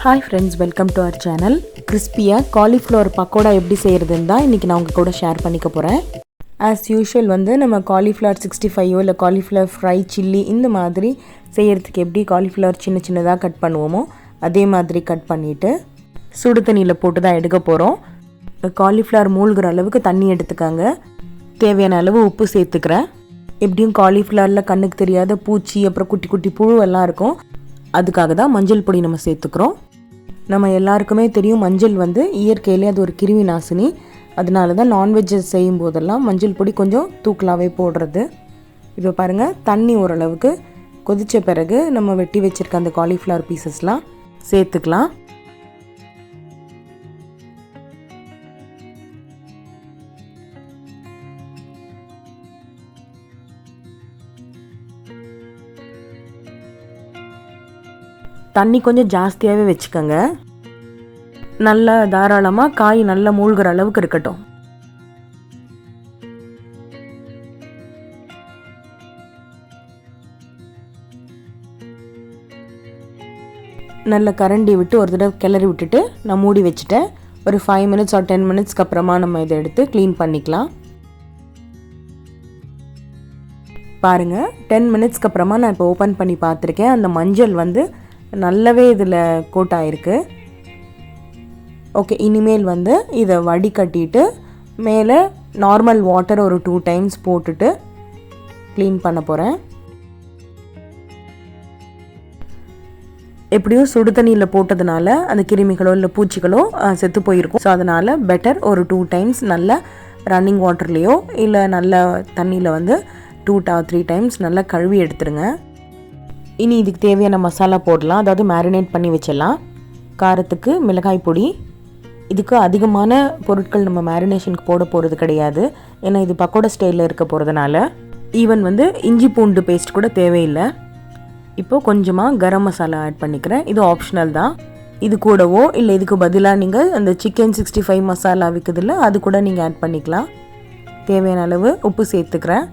Hi friends, welcome to our channel. Crispy cauliflower pakoda எப்படி செய்யறதுன்னு தான் இன்னைக்கு நான் உங்க கூட ஷேர் பண்ணிக்க போறேன். As usual நம்ம cauliflower 65 இல்ல cauliflower fry chilli இந்த மாதிரி செய்யறதுக்கு எப்படி cauliflower சின்ன சின்னதா கட் பண்ணுவோமோ அதே மாதிரி கட் பண்ணிட்டு சுடு தண்ணியில போட்டு தான் எடுக்க போறோம். cauliflower மூழ்குற அளவுக்கு தண்ணி எடுத்துக்கங்க. தேவையான அளவு உப்பு சேர்த்துக்கறேன். எப்படியும் cauliflowerல கண்ணுக்கு தெரியாத பூச்சி அப்புறம் குட்டி குட்டி புழு எல்லாம் இருக்கும். அதுக்காக தான் மஞ்சள் பொடி நம்ம சேர்த்துக்கிறோம். நம்ம எல்லாருக்குமே தெரியும் மஞ்சள் இயற்கையிலே அது ஒரு கிருமி நாசினி. அதனால தான் நான்வெஜ் செய்யும் போதெல்லாம் மஞ்சள் பொடி கொஞ்சம் தூக்கலாகவே போடுறது. இப்போ பாருங்கள், தண்ணி ஓரளவுக்கு கொதித்த பிறகு நம்ம வெட்டி வச்சுருக்க அந்த காலிஃப்ளவர் பீசஸ்லாம் சேர்த்துக்கலாம். தண்ணி கொஞ்சம் ஜாஸ்தியாகவே வச்சுக்கோங்க. நல்லா தாராளமாக காய் நல்லா மூழ்கிற அளவுக்கு இருக்கட்டும். நல்லா கரண்டி விட்டு ஒரு தடவை கிளறி விட்டுட்டு நான் மூடி வச்சுட்டேன். ஒரு 5 minutes or 10 minutesக்கு அப்புறமா நம்ம இதை எடுத்து க்ளீன் பண்ணிக்கலாம். பாருங்கள், 10 minutesக்கு அப்புறமா நான் இப்போ ஓப்பன் பண்ணி பார்த்துருக்கேன். அந்த மஞ்சள் நல்லாவே இதில் கோட் ஆகிருக்கு. ஓகே, இனிமேல் இதை வடிகட்டிட்டு மேலே நார்மல் வாட்டர் ஒரு 2 times போட்டுட்டு க்ளீன் பண்ண போகிறேன். எப்படியும் சுடு தண்ணியில் போட்டதுனால அந்த கிருமிகளோ இல்லை பூச்சிகளோ செத்து போயிருக்கும். ஸோ அதனால் பெட்டர் ஒரு 2 times நல்லா ரன்னிங் வாட்டர்லேயோ இல்லை நல்ல தண்ணியில் 2 or 3 times நல்லா கழுவி எடுத்துருங்க. இனி இதுக்கு தேவையான மசாலா போடலாம். அதாவது மேரினேட் பண்ணி வச்சிடலாம். காரத்துக்கு மிளகாய் பொடி. இதுக்கு அதிகமான பொருட்கள் நம்ம மேரினேஷனுக்கு போட போகிறது கிடையாது. ஏன்னா இது பக்கோடா ஸ்டைலில் இருக்க போகிறதுனால. ஈவன் இஞ்சி பூண்டு பேஸ்ட் கூட தேவையில்லை. இப்போது கொஞ்சமாக கரம் மசாலா ஆட் பண்ணிக்கிறேன். இது ஆப்ஷனல் தான். இது கூடவோ இல்லை இதுக்கு பதிலாக நீங்கள் அந்த சிக்கன் 65 மசாலா விற்குதில்ல, அது கூட நீங்கள் ஆட் பண்ணிக்கலாம். தேவையான அளவு உப்பு சேர்த்துக்கிறேன்.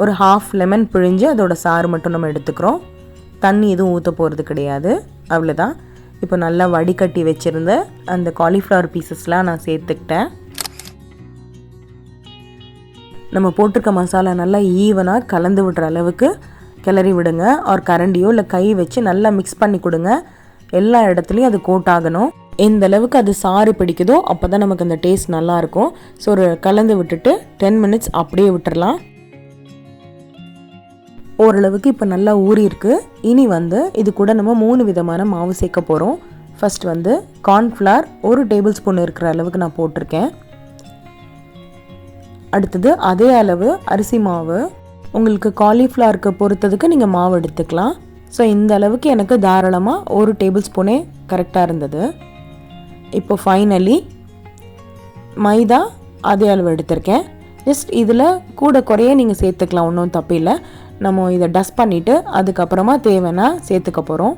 ஒரு 1/2 லெமன் பிழிஞ்சு அதோட சாறு மட்டும் நம்ம எடுத்துக்கிறோம். தண்ணி எதுவும் ஊற்ற போகிறது கிடையாது. அவ்வளோதான். இப்போ நல்லா வடிகட்டி வச்சுருந்த அந்த காலிஃப்ளவர் பீசஸ்லாம் நான் சேர்த்துக்கிட்டேன். நம்ம போட்டிருக்க மசாலா நல்லா ஈவனாக கலந்து விடுற அளவுக்கு கிளறி விடுங்க. ஒரு கரண்டியோ இல்லை கை வச்சு நல்லா மிக்ஸ் பண்ணி கொடுங்க. எல்லா இடத்துலையும் அது கோட் ஆகணும். எந்த அளவுக்கு அது சாறு பிடிக்குதோ அப்போ தான் நமக்கு அந்த டேஸ்ட் நல்லாயிருக்கும். ஸோ ஒரு கலந்து விட்டுட்டு 10 minutes அப்படியே விட்டுறலாம். ஓரளவுக்கு இப்போ நல்லா ஊறி இருக்குது. இனி இது கூட நம்ம 3 விதமான மாவு சேர்க்க போகிறோம். ஃபர்ஸ்ட் கார்ன்ஃப்ளவர் 1 tablespoon இருக்கிற அளவுக்கு நான் போட்டிருக்கேன். அடுத்தது அதே அளவு அரிசி மாவு. உங்களுக்கு காலிஃப்ளவருக்கு பொறுத்ததுக்கு நீங்கள் மாவு எடுத்துக்கலாம். ஸோ இந்த அளவுக்கு எனக்கு தாராளமாக 1 tablespoon கரெக்டாக இருந்தது. இப்போ ஃபைனலி மைதா அதே அளவு எடுத்திருக்கேன். ஜஸ்ட் இதில் கூட குறைய நீங்கள் சேர்த்துக்கலாம், ஒன்றும் தப்பு இல்லை. நம்ம இதை டஸ்ட் பண்ணிவிட்டு அதுக்கப்புறமா தேவைன்னா சேர்த்துக்க போகிறோம்.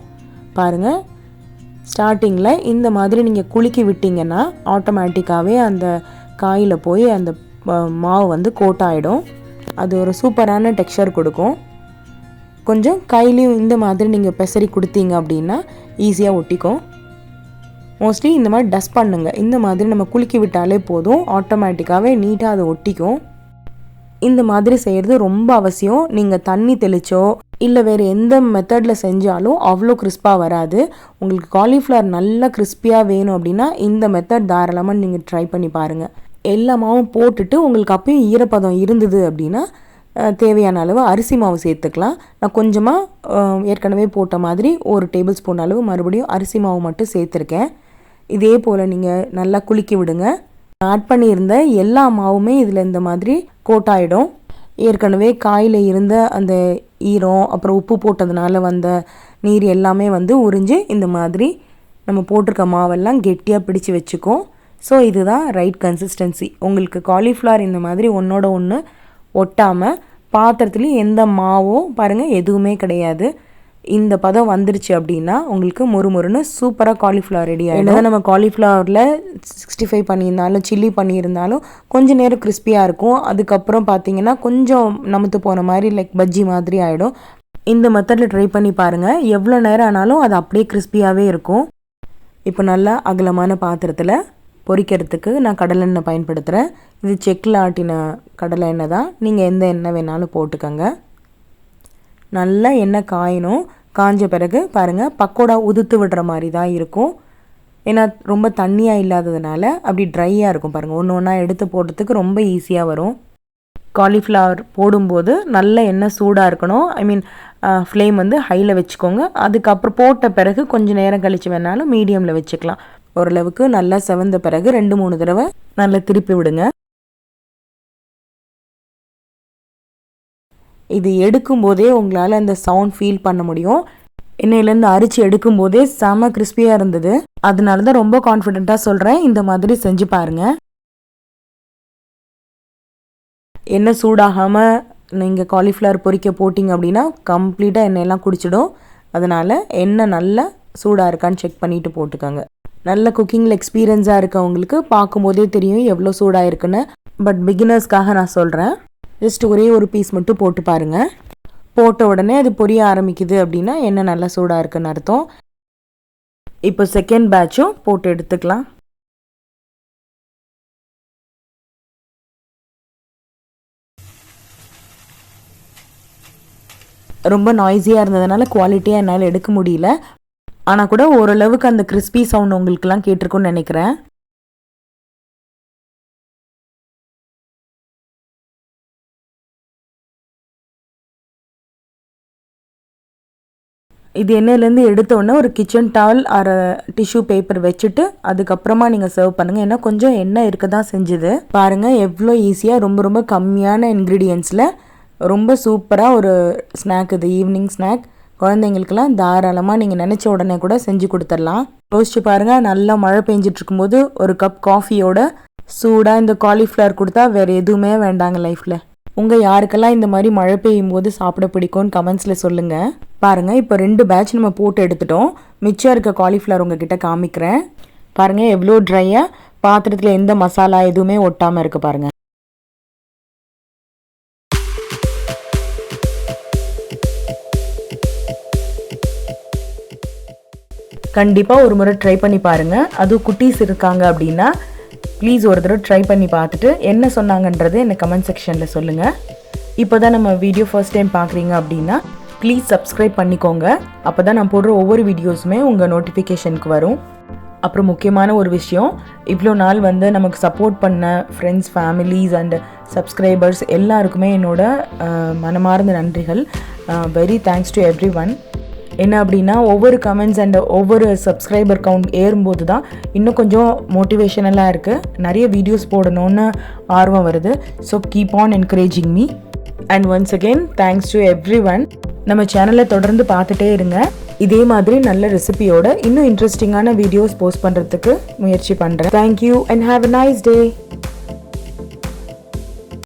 பாருங்கள், ஸ்டார்டிங்கில் இந்த மாதிரி நீங்கள் குலுக்கி விட்டிங்கன்னா ஆட்டோமேட்டிக்காகவே அந்த காயில் போய் அந்த மாவு கோட் ஆகிடும். அது ஒரு சூப்பரான டெக்ஸ்சர் கொடுக்கும். கொஞ்சம் கையிலையும் இந்த மாதிரி நீங்கள் பெசரி கொடுத்தீங்க அப்படின்னா ஈஸியாக ஒட்டிக்கும். மோஸ்ட்லி இந்த மாதிரி டஸ்ட் பண்ணுங்க. இந்த மாதிரி நம்ம குலுக்கி விட்டாலே போதும், ஆட்டோமேட்டிக்காகவே நீட்டாக அது ஒட்டிக்கும். இந்த மாதிரி செய்கிறது ரொம்ப அவசியம். நீங்கள் தண்ணி தெளிச்சோ இல்லை வேறு எந்த மெத்தடில் செஞ்சாலும் அவ்வளோ கிறிஸ்பாக வராது. உங்களுக்கு காலிஃப்ளவர் நல்லா கிறிஸ்பியாக வேணும் அப்படின்னா இந்த மெத்தட் தாராளமாக நீங்கள் ட்ரை பண்ணி பாருங்கள். எல்லா மாவும் போட்டுட்டு உங்களுக்கு அப்பயும் ஈரப்பதம் இருந்தது அப்படின்னா தேவையான அளவு அரிசி மாவு சேர்த்துக்கலாம். நான் கொஞ்சமாக ஏற்கனவே போட்ட மாதிரி 1 tablespoon அளவு மறுபடியும் அரிசி மாவு மட்டும் சேர்த்துருக்கேன். இதே போல் நீங்கள் நல்லா குலுக்கி விடுங்க. ஆட் பண்ணியிருந்த எல்லா மாவுமே இதில் இந்த மாதிரி கோட் ஆகிடும். ஏற்கனவே காயில் இருந்த அந்த ஈரம் அப்புறம் உப்பு போட்டதுனால வந்த நீர் எல்லாமே உறிஞ்சு இந்த மாதிரி நம்ம போட்டிருக்க மாவெல்லாம் கெட்டியாக பிடிச்சி வச்சுக்கும். ஸோ இதுதான் ரைட் கன்சிஸ்டன்சி. உங்களுக்கு காலிஃப்ளவர் இந்த மாதிரி ஒன்றோட ஒன்று ஒட்டாமல் பாத்திரத்துலேயும் எந்த மாவோ பாருங்கள் எதுவுமே கிடையாது. இந்த பதம் வந்துருச்சு அப்படின்னா உங்களுக்கு முறுமுறுன்னு சூப்பராக காலிஃப்ளவர் ரெடி ஆகிடும். என்னதான் நம்ம காலிஃப்ளவரில் 65 பண்ணியிருந்தாலும் சில்லி பண்ணியிருந்தாலும் கொஞ்சம் நேரம் கிறிஸ்பியாக இருக்கும். அதுக்கப்புறம் பார்த்தீங்கன்னா கொஞ்சம் நமுத்து போன மாதிரி லைக் பஜ்ஜி மாதிரி ஆகிடும். இந்த மெத்தடில் ட்ரை பண்ணி பாருங்கள். எவ்வளோ நேரம் ஆனாலும் அது அப்படியே கிறிஸ்பியாகவே இருக்கும். இப்போ நல்லா அகலமான பாத்திரத்தில் பொரிக்கிறதுக்கு நான் கடலை எண்ணெய் பயன்படுத்துகிறேன். இது செக்கில் ஆட்டின கடலை எண்ணெய் தான். நீங்கள் எந்த எண்ணெய் வேணாலும் போட்டுக்கோங்க. நல்லா எண்ணெய் காயணும். காஞ்ச பிறகு பாருங்கள், பக்கோடா உதுத்து விடுற மாதிரி தான் இருக்கும். ஏன்னா ரொம்ப தண்ணியாக இல்லாததுனால அப்படி ட்ரையாக இருக்கும். பாருங்கள், ஒன்று ஒன்றா எடுத்து போடுறதுக்கு ரொம்ப ஈஸியாக வரும். காலிஃப்ளவர் போடும்போது நல்ல எண்ணெய் சூடாக இருக்கணும். ஃப்ளேம் வந்து ஹையில் வச்சுக்கோங்க. அதுக்கப்புறம் போட்ட பிறகு கொஞ்சம் நேரம் கழித்து வேணாலும் மீடியமில் வச்சுக்கலாம். ஓரளவுக்கு நல்லா செவந்த பிறகு 2-3 தடவை நல்லா திருப்பி விடுங்க. இது எடுக்கும்போதே உங்களால் அந்த சவுண்ட் ஃபீல் பண்ண முடியும். எண்ணெயிலேருந்து அரிச்சு எடுக்கும்போதே செம கிறிஸ்பியாக இருந்தது. அதனால தான் ரொம்ப கான்ஃபிடென்ட்டாக சொல்கிறேன், இந்த மாதிரி செஞ்சு பாருங்கள். எண்ணெய் சூடாகாமல் நீங்கள் காலிஃப்ளவர் பொரிக்க போட்டிங்க அப்படின்னா கம்ப்ளீட்டாக எண்ணெயெல்லாம் குடிச்சிடும். அதனால் எண்ணெய் நல்லா சூடாக இருக்கான்னு செக் பண்ணிவிட்டு போட்டுக்கோங்க. நல்ல குக்கிங்கில் எக்ஸ்பீரியன்ஸாக இருக்கவங்களுக்கு பார்க்கும்போதே தெரியும் எவ்வளோ சூடாக இருக்குன்னு. பட் பிகினர்ஸ்க்காக நான் சொல்கிறேன், ஜஸ்ட் ஒரே ஒரு பீஸ் மட்டும் போட்டு பாருங்கள். போட்ட உடனே அது பொரிய ஆரம்பிக்குது அப்படின்னா எண்ணெய் நல்லா சூடாக இருக்குன்னு அர்த்தம். இப்போ செகண்ட் பேட்சும் போட்டு எடுத்துக்கலாம். ரொம்ப நாய்ஸியாக இருந்ததுனால குவாலிட்டியாக என்னால் எடுக்க முடியல. ஆனால் கூட ஓரளவுக்கு அந்த கிறிஸ்பி சவுண்ட் உங்களுக்குலாம் கேட்டிருக்குன்னு நினைக்கிறேன். இது எண்ணெயிலேருந்து எடுத்தோடனே ஒரு kitchen towel R tissue paper வச்சுட்டு அதுக்கப்புறமா நீங்கள் சர்வ் பண்ணுங்கள். ஏன்னா கொஞ்சம் எண்ணெய் இருக்க தான் செஞ்சுது. பாருங்கள் எவ்வளோ ஈஸியாக ரொம்ப ரொம்ப கம்மியான இன்க்ரீடியன்ஸில் ரொம்ப சூப்பராக ஒரு ஸ்நாக். இது ஈவினிங் ஸ்நாக். குழந்தைங்களுக்கெல்லாம் தாராளமாக நீங்கள் நினச்ச உடனே கூட செஞ்சு கொடுத்துடலாம். யோசிச்சு பாருங்கள், நல்லா மழை பெஞ்சிட்டு இருக்கும்போது ஒரு கப் காஃபியோட சூடாக இந்த காலிஃப்ளவர் கொடுத்தா வேறு எதுவுமே வேண்டாங்க லைஃப்பில். உங்கள் யாருக்கெல்லாம் இந்த மாதிரி மழை பெய்யும் போது சாப்பிட பிடிக்கும்னு கமெண்ட்ஸில் சொல்லுங்கள். பாருங்கள், இப்போ 2 பேட்ச் நம்ம போட்டு எடுத்துட்டோம். மிச்சம் இருக்க காலிஃப்ளவர் உங்ககிட்ட காமிக்கிறேன். பாருங்கள் எவ்வளோ ட்ரையாக, பாத்திரத்தில் எந்த மசாலா எதுவுமே ஒட்டாமல் இருக்குது பாருங்கள். கண்டிப்பாக ஒரு முறை ட்ரை பண்ணி பாருங்கள். அதுவும் குட்டீஸ் இருக்காங்க அப்படின்னா ப்ளீஸ் ஒரு தடவை ட்ரை பண்ணி பார்த்துட்டு என்ன சொன்னாங்கன்றது எனக்கு கமெண்ட் செக்ஷனில் சொல்லுங்கள். இப்போ தான் நம்ம வீடியோ ஃபர்ஸ்ட் டைம் பார்க்குறீங்க அப்படின்னா ப்ளீஸ் சப்ஸ்கிரைப் பண்ணிக்கோங்க. அப்போ தான் நான் போடுற ஒவ்வொரு வீடியோஸுமே உங்கள் நோட்டிஃபிகேஷனுக்கு வரும். அப்புறம் முக்கியமான ஒரு விஷயம், இவ்வளோ நாள் வந்து நமக்கு சப்போர்ட் பண்ண ஃப்ரெண்ட்ஸ், ஃபேமிலிஸ் அண்ட் சப்ஸ்கிரைபர்ஸ் எல்லாருக்குமே என்னோட மனமார்ந்த நன்றிகள். Very thanks to every one. என்ன அப்படின்னா ஒவ்வொரு கமெண்ட்ஸ் அண்ட் ஒவ்வொரு சப்ஸ்கிரைபர் கவுண்ட் ஏறும்போது தான் இன்னும் கொஞ்சம் மோட்டிவேஷனலாக இருக்குது, நிறைய வீடியோஸ் போடணும்னு ஆர்வம் வருது. So keep on encouraging me. And once again thanks to every one. நம்ம சேனலை தொடர்ந்து பார்த்துட்டே இருங்க. இதே மாதிரி நல்ல ரெசிபியோட இன்னும் இன்ட்ரெஸ்டிங்கான வீடியோஸ் போஸ்ட் பண்ணுறதுக்கு முயற்சி பண்ணுறேன். Thank you and have a nice day.